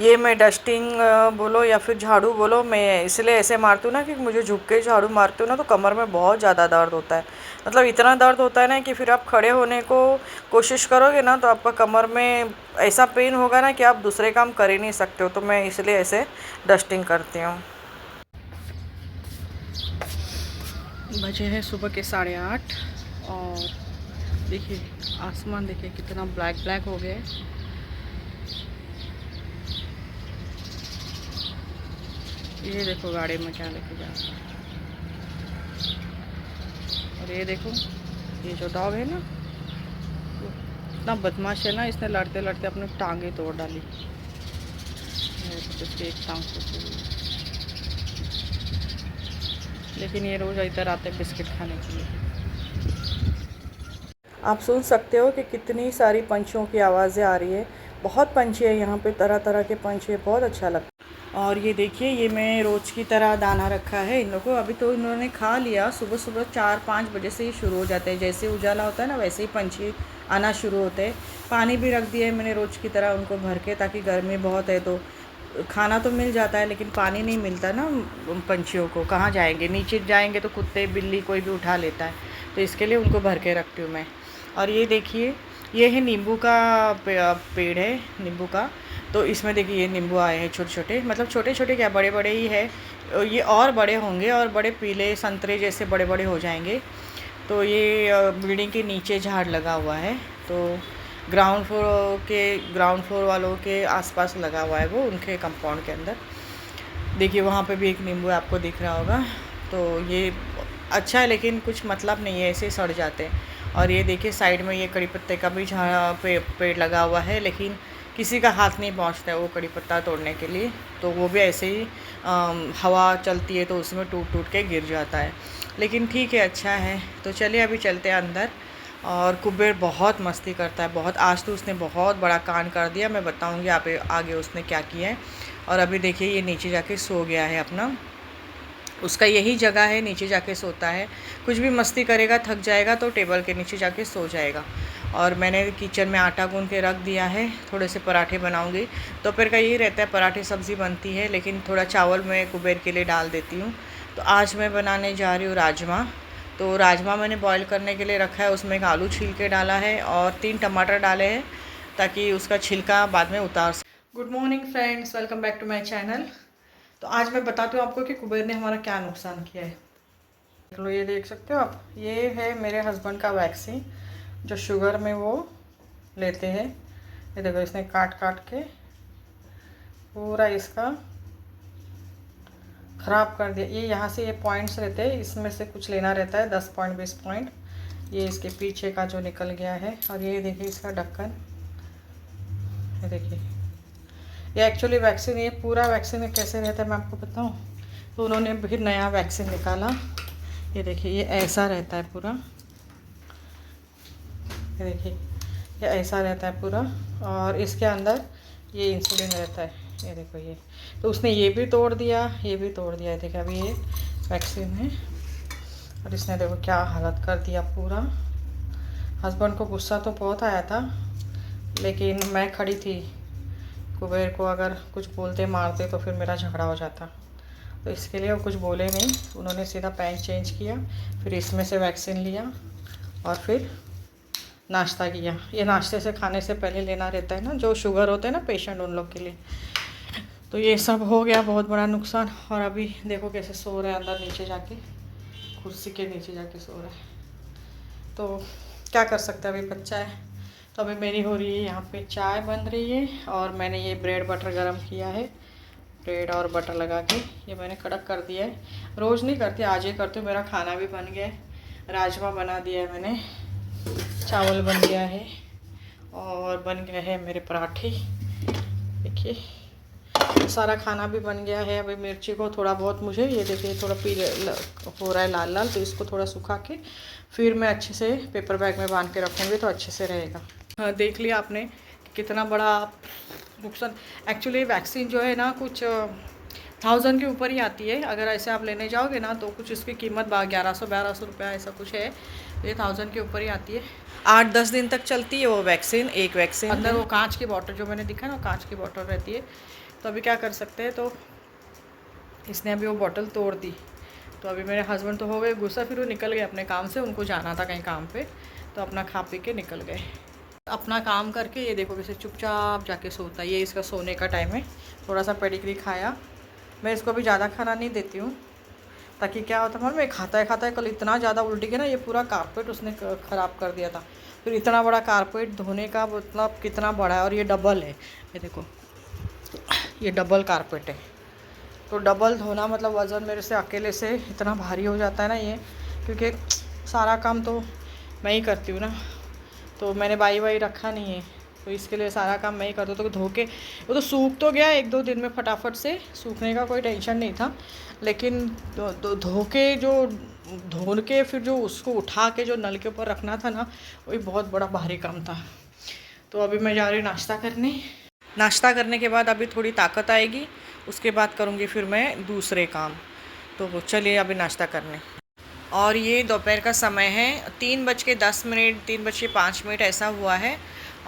ये मैं डस्टिंग बोलो या फिर झाड़ू बोलो, मैं इसलिए ऐसे मारती हूँ ना कि मुझे झुक के झाड़ू मारती हूँ ना तो कमर में बहुत ज़्यादा दर्द होता है। मतलब इतना दर्द होता है ना कि फिर आप खड़े होने को कोशिश करोगे ना तो आपका कमर में ऐसा पेन होगा ना कि आप दूसरे काम कर ही नहीं सकते हो। तो मैं इसलिए ऐसे डस्टिंग करती हूँ। बजे हैं सुबह के 8:30 और देखिए आसमान देखिए कितना ब्लैक ब्लैक हो गया है। ये देखो गाड़ी में क्या लेके जा रहा है। और ये देखो ये जो डॉग है ना वो इतना बदमाश है ना, इसने लड़ते लड़ते अपनी टांगे तोड़ डाली। इसकी एक टांग टूटी हुई है। लेकिन ये रोज़ इधर आते हैं बिस्किट खाने के लिए। आप सुन सकते हो कि कितनी सारी पंछियों की आवाज़ें आ रही है। बहुत पंछी है यहाँ पे, तरह तरह के पंछी है, बहुत अच्छा लगता है। और ये देखिए ये मैं रोज़ की तरह दाना रखा है इन लोगों को। अभी तो इन्होंने खा लिया। सुबह सुबह 4-5 बजे से ही शुरू हो जाते हैं। जैसे उजाला होता है ना वैसे ही पंछी आना शुरू होते हैं। पानी भी रख दिया है मैंने रोज़ की तरह उनको भर के, ताकि गर्मी बहुत है तो खाना तो मिल जाता है लेकिन पानी नहीं मिलता ना। पंछियों को कहाँ जाएंगे, नीचे जाएंगे तो कुत्ते बिल्ली कोई भी उठा लेता है। तो इसके लिए उनको भर के रखती हूँ मैं। और ये देखिए ये है नींबू का पेड़ है नींबू का। तो इसमें देखिए ये नींबू आए हैं छोटे छोटे, मतलब छोटे छोटे क्या बड़े बड़े ही है। ये और बड़े होंगे और बड़े पीले संतरे जैसे बड़े बड़े हो जाएंगे। तो ये बिल्डिंग के नीचे झाड़ लगा हुआ है। तो ग्राउंड फ्लोर वालों के आसपास लगा हुआ है वो, उनके कंपाउंड के अंदर। देखिए वहाँ पे भी एक नींबू आपको दिख रहा होगा। तो ये अच्छा है लेकिन कुछ मतलब नहीं है, ऐसे ही सड़ जाते हैं। और ये देखिए साइड में ये कड़ी पत्ते का भी पेड़ लगा हुआ है, लेकिन किसी का हाथ नहीं पहुँचता है वो कड़ी पत्ता तोड़ने के लिए। तो वो भी ऐसे ही हवा चलती है तो उसमें टूट टूट के गिर जाता है। लेकिन ठीक है, अच्छा है। तो चलिए अभी चलते हैं अंदर। और कुबेर बहुत मस्ती करता है, बहुत। आज तो उसने बहुत बड़ा कांड कर दिया, मैं बताऊंगी आप आगे उसने क्या किया है। और अभी देखिए ये नीचे जाके सो गया है अपना, उसका यही जगह है, नीचे जाके सोता है। कुछ भी मस्ती करेगा थक जाएगा तो टेबल के नीचे जाके सो जाएगा। और मैंने किचन में आटा गूंद के रख दिया है, थोड़े से पराठे बनाऊंगी। दोपहर का यही रहता है, पराठे सब्ज़ी बनती है, लेकिन थोड़ा चावल मैं कुबेर के लिए डाल देती हूँ। तो आज मैं बनाने जा रही हूँ राजमा। तो राजमा मैंने बॉईल करने के लिए रखा है, उसमें एक आलू छील के डाला है और 3 टमाटर डाले हैं ताकि उसका छिलका बाद में उतार सकें। Good morning friends, welcome back to my channel. तो आज मैं बताती हूँ आपको कि कुबेर ने हमारा क्या नुकसान किया है। देख लो, ये देख सकते हो आप, ये है मेरे हस्बैंड का वैक्सीन जो शुगर में वो लेते हैं। ये देखो इसने काट काट के पूरा इसका ख़राब कर दिया। ये यहाँ से ये पॉइंट्स रहते हैं, इसमें से कुछ लेना रहता है, 10 पॉइंट 20 पॉइंट। ये इसके पीछे का जो निकल गया है। और ये देखिए इसका ढक्कन, ये देखिए ये एक्चुअली वैक्सीन, ये पूरा वैक्सीन कैसे रहता है मैं आपको बताऊं। तो उन्होंने फिर नया वैक्सीन निकाला। ये देखिए ये ऐसा रहता है पूरा, ये देखिए ये ऐसा रहता है पूरा। और इसके अंदर ये इंसुलिन रहता है, ये देखो ये। तो उसने ये भी तोड़ दिया, ये भी तोड़ दिया। है देखिए अभी ये वैक्सीन है और इसने देखो क्या हालत कर दिया पूरा। हस्बैंड को गुस्सा तो बहुत आया था, लेकिन मैं खड़ी थी। कुबेर को अगर कुछ बोलते मारते तो फिर मेरा झगड़ा हो जाता। तो इसके लिए वो कुछ बोले नहीं, उन्होंने सीधा पैंट चेंज किया, फिर इसमें से वैक्सीन लिया और फिर नाश्ता किया। ये नाश्ते से खाने से पहले लेना रहता है ना, जो शुगर होते हैं ना पेशेंट उन लोग के लिए। तो ये सब हो गया, बहुत बड़ा नुकसान। और अभी देखो कैसे सो रहा है अंदर नीचे जाके, कुर्सी के नीचे जाके सो रहा है। तो क्या कर सकते हैं, अभी बच्चा है। तो अभी मेरी हो रही है यहाँ पे चाय बन रही है और मैंने ये ब्रेड बटर गरम किया है। ब्रेड और बटर लगा के ये मैंने कड़क कर दिया है। रोज़ नहीं करती, आज ही करती हूँ। मेरा खाना भी बन गया है, राजमा बना दिया है मैंने, चावल बन गया है और बन गया है मेरे पराठे। देखिए सारा खाना भी बन गया है। अभी मिर्ची को थोड़ा बहुत मुझे, ये देखिए थोड़ा पीले हो रहा है लाल लाल, तो इसको थोड़ा सुखा के फिर मैं अच्छे से पेपर बैग में बांध के रखूँगी तो अच्छे से रहेगा। हाँ, देख लिया आपने कितना बड़ा नुकसान। एक्चुअली वैक्सीन जो है ना कुछ 1000 के ऊपर ही आती है। अगर ऐसे आप लेने जाओगे ना तो कुछ इसकी कीमत 1100-1200 रुपया ऐसा कुछ है। ये 1000 के ऊपर ही आती है। 8-10 दिन तक चलती है वो वैक्सीन, एक वैक्सीन। अंदर वो कांच की बॉटल जो मैंने दिखा ना, कांच की बॉटल रहती है। तो अभी क्या कर सकते हैं, तो इसने अभी वो बॉटल तोड़ दी। तो अभी मेरे हस्बैंड तो हो गए गुस्सा, फिर वो निकल गए अपने काम से, उनको जाना था कहीं काम पे, तो अपना खा पी के निकल गए। अपना काम करके ये देखो कैसे चुपचाप जाके सोता है। ये इसका सोने का टाइम है। थोड़ा सा पेडिग्री खाया। मैं इसको अभी ज़्यादा खाना नहीं देती हूँ, ताकि क्या होता है, मैं खाता है कल इतना ज़्यादा उल्टी के ना, ये पूरा कारपेट उसने ख़राब कर दिया था। फिर इतना बड़ा कारपेट धोने का मतलब कितना बड़ा है, और ये डबल है, ये देखो ये डबल कारपेट है। तो डबल धोना मतलब वज़न मेरे से अकेले से इतना भारी हो जाता है ना ये, क्योंकि सारा काम तो मैं ही करती हूँ ना, तो मैंने बाई वाई रखा नहीं है, तो इसके लिए सारा काम मैं ही करती हूँ। तो धो के वो तो सूख तो गया 1-2 दिन में, फटाफट से सूखने का कोई टेंशन नहीं था, लेकिन धो के जो धो के फिर जो उसको उठा के जो नल के ऊपर रखना था ना, वही बहुत बड़ा भारी काम था। तो अभी मैं जा रही हूँ नाश्ता करने। नाश्ता करने के बाद अभी थोड़ी ताकत आएगी, उसके बाद करूँगी फिर मैं दूसरे काम। तो चलिए अभी नाश्ता करने। और ये दोपहर का समय है, 3:10, 3:05 ऐसा हुआ है।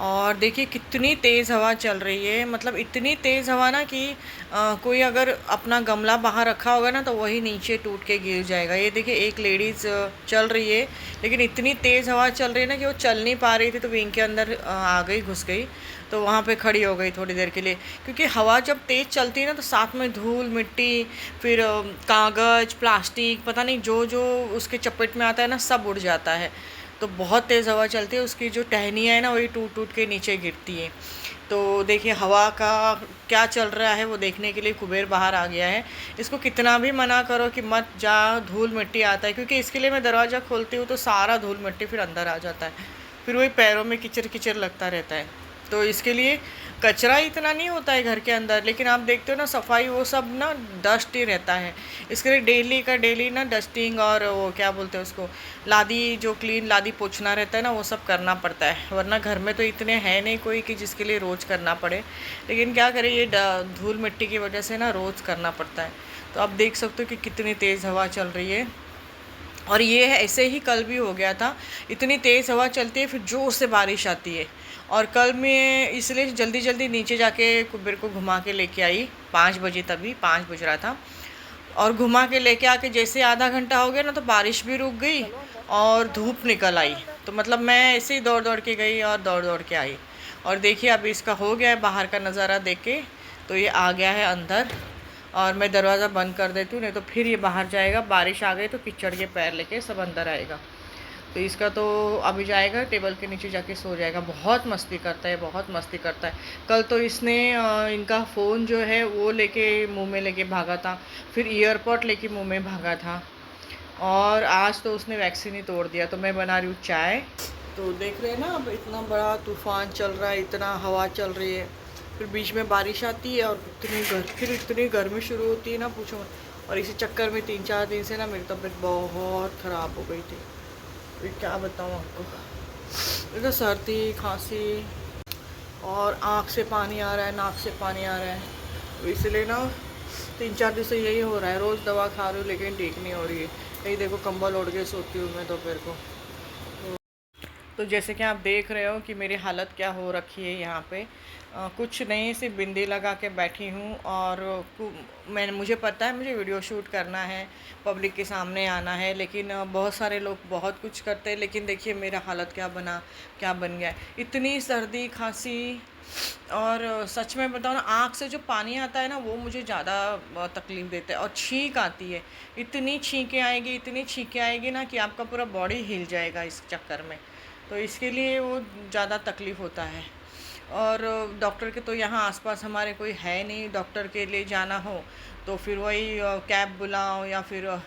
और देखिए कितनी तेज़ हवा चल रही है, मतलब इतनी तेज़ हवा ना कि कोई अगर अपना गमला बाहर रखा होगा ना, तो वही नीचे टूट के गिर जाएगा। ये देखिए एक लेडीज़ चल रही है, लेकिन इतनी तेज़ हवा चल रही है ना कि वो चल नहीं पा रही थी, तो विंग के अंदर आ गई, घुस गई, तो वहाँ पे खड़ी हो गई थोड़ी देर के लिए। क्योंकि हवा जब तेज़ चलती है ना, तो साथ में धूल मिट्टी, फिर कागज़ प्लास्टिक, पता नहीं जो जो उसके चपेट में आता है ना, सब उड़ जाता है। तो बहुत तेज़ हवा चलती है, उसकी जो टहनियाँ है ना, वही टूट टूट के नीचे गिरती हैं। तो देखिए हवा का क्या चल रहा है वो देखने के लिए कुबेर बाहर आ गया है। इसको कितना भी मना करो कि मत जा, धूल मिट्टी आता है, क्योंकि इसके लिए मैं दरवाज़ा खोलती हूँ तो सारा धूल मिट्टी फिर अंदर आ जाता है, फिर वही पैरों में कीचड़ कीचड़ लगता रहता है। तो इसके लिए कचरा इतना नहीं होता है घर के अंदर, लेकिन आप देखते हो ना सफाई वो सब ना डस्ट ही रहता है। इसके लिए डेली का डेली ना डस्टिंग, और वो क्या बोलते हैं उसको, लादी, जो क्लीन लादी पोछना रहता है ना, वो सब करना पड़ता है। वरना घर में तो इतने हैं नहीं कोई कि जिसके लिए रोज़ करना पड़े, लेकिन क्या करें, ये धूल मिट्टी की वजह से ना रोज़ करना पड़ता है। तो आप देख सकते हो कि कितनी तेज़ हवा चल रही है। और ये ऐसे ही कल भी हो गया था, इतनी तेज़ हवा चलती है, फिर जोर से बारिश आती है। और कल मैं इसलिए जल्दी जल्दी नीचे जाके कुबेर को घुमा के लेके आई 5 बजे, तभी 5 बज रहा था। और घुमा के लेके आके जैसे आधा घंटा हो गया ना, तो बारिश भी रुक गई और धूप निकल आई। तो मतलब मैं ऐसे ही दौड़ दौड़ के गई और दौड़ दौड़ के आई। और देखिए अभी इसका हो गया है बाहर का नज़ारा देख के, तो ये आ गया है अंदर। और मैं दरवाज़ा बंद कर देती हूँ, नहीं तो फिर ये बाहर जाएगा। बारिश आ गई तो कीचड़ के पैर लेके सब अंदर आएगा। तो इसका तो अभी जाएगा टेबल के नीचे जाके सो जाएगा। बहुत मस्ती करता है, बहुत मस्ती करता है। कल तो इसने इनका फ़ोन जो है वो लेके मुंह में लेके भागा था, फिर ईयरपॉड लेके मुंह में भागा था, और आज तो उसने वैक्सीन ही तोड़ दिया। तो मैं बना रही हूँ चाय। तो देख रहे हैं ना, अब इतना बड़ा तूफ़ान चल रहा है, इतना हवा चल रही है, फिर बीच में बारिश आती है, और फिर इतनी गर्मी शुरू होती है ना, पूछो मत। और इसी चक्कर में 3-4 दिन से ना मेरी तबीयत बहुत ख़राब हो गई थी। तो क्या बताऊँ आपको, तो सर्दी खांसी, और आँख से पानी आ रहा है, नाक से पानी आ रहा है। तो इसलिए ना 3-4 दिन से यही हो रहा है। रोज़ दवा खा रही हूँ लेकिन ठीक नहीं हो रही है। यही देखो कंबल ओढ़ के सोती हूँ मैं दोपहर को। तो जैसे कि आप देख रहे हो कि मेरी हालत क्या हो रखी है यहाँ पे। कुछ नहीं, सिर्फ बिंदी लगा के बैठी हूँ। और मुझे पता है मुझे वीडियो शूट करना है, पब्लिक के सामने आना है, लेकिन बहुत सारे लोग बहुत कुछ करते हैं, लेकिन देखिए मेरा हालत क्या बन गया है। इतनी सर्दी खांसी, और सच में बताओ ना, आँख से जो पानी आता है ना, वो मुझे ज़्यादा तकलीफ़ देता है। और छींक आती है, इतनी छींकें आएगी ना कि आपका पूरा बॉडी हिल जाएगा इस चक्कर में। तो इसके लिए वो ज़्यादा तकलीफ़ होता है। और डॉक्टर के तो यहाँ आसपास हमारे कोई है नहीं, डॉक्टर के लिए जाना हो तो फिर वही कैब बुलाओ, या फिर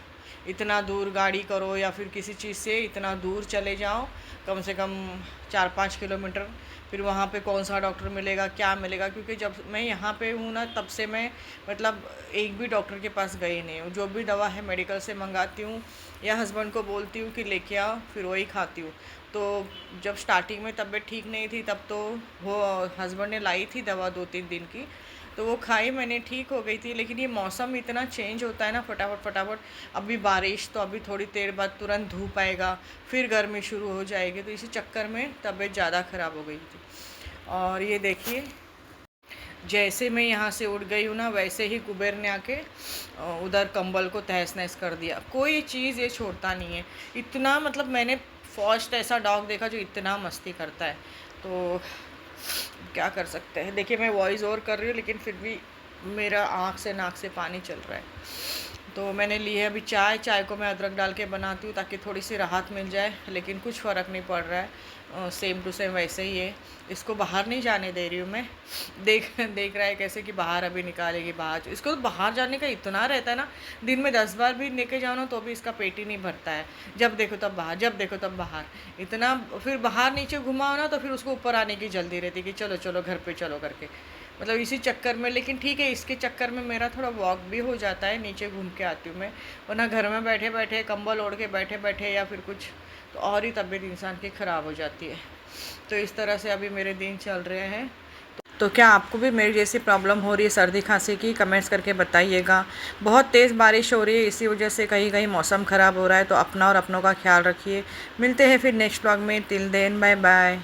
इतना दूर गाड़ी करो, या फिर किसी चीज़ से इतना दूर चले जाओ, कम से कम 4-5 किलोमीटर। फिर वहाँ पे कौन सा डॉक्टर मिलेगा, क्या मिलेगा, क्योंकि जब मैं यहाँ पे हूँ ना, तब से मैं मतलब एक भी डॉक्टर के पास गई नहीं हूँ। जो भी दवा है मेडिकल से मंगाती हूँ, या हस्बैंड को बोलती हूँ कि लेके आओ, फिर वही खाती हूँ। तो जब स्टार्टिंग में तबीयत ठीक नहीं थी, तब तो वो हस्बैंड ने लाई थी दवा 2-3 दिन की, तो वो खाई मैंने, ठीक हो गई थी। लेकिन ये मौसम इतना चेंज होता है ना, फटाफट, अभी बारिश, तो अभी थोड़ी देर बाद तुरंत धूप आएगा, फिर गर्मी शुरू हो जाएगी। तो इसी चक्कर में तबीयत ज़्यादा ख़राब हो गई थी। और ये देखिए जैसे मैं यहाँ से उठ गई हूँ ना, वैसे ही कुबेर ने आके उधर कंबल को तहस नहस कर दिया। कोई चीज़ ये छोड़ता नहीं है। इतना मतलब मैंने फर्स्ट ऐसा डॉग देखा जो इतना मस्ती करता है। तो क्या कर सकते हैं। देखिए मैं वॉइस ओवर कर रही हूँ, लेकिन फिर भी मेरा आँख से नाक से पानी चल रहा है। तो मैंने ली है अभी चाय को मैं अदरक डाल के बनाती हूँ ताकि थोड़ी सी राहत मिल जाए, लेकिन कुछ फ़र्क नहीं पड़ रहा है। सेम टू सेम वैसे ही है। इसको बाहर नहीं जाने दे रही हूँ मैं। देख रहा है कैसे कि बाहर अभी निकालेगी बाहर। इसको तो बाहर जाने का इतना रहता है ना, दिन में 10 बार भी लेके जाओ ना तो भी इसका पेट ही नहीं भरता है। जब देखो तब बाहर, जब देखो तब बाहर, इतना। फिर बाहर नीचे घुमाओ ना तो फिर उसको ऊपर आने की जल्दी रहती है कि चलो चलो घर पे चलो करके। मतलब इसी चक्कर में, लेकिन ठीक है, इसके चक्कर में मेरा थोड़ा वॉक भी हो जाता है, नीचे घूम के आती हूँ मैं। वरना घर में बैठे बैठे कंबल ओढ़ के बैठे बैठे या फिर कुछ, तो और ही तबीयत इंसान की ख़राब हो जाती है। तो इस तरह से अभी मेरे दिन चल रहे हैं। तो क्या आपको भी मेरी जैसी प्रॉब्लम हो रही है सर्दी खांसी की? कमेंट्स करके बताइएगा। बहुत तेज़ बारिश हो रही है, इसी वजह से कहीं कहीं मौसम ख़राब हो रहा है। तो अपना और अपनों का ख्याल रखिए। मिलते हैं फिर नेक्स्ट व्लॉग में। Till then bye bye.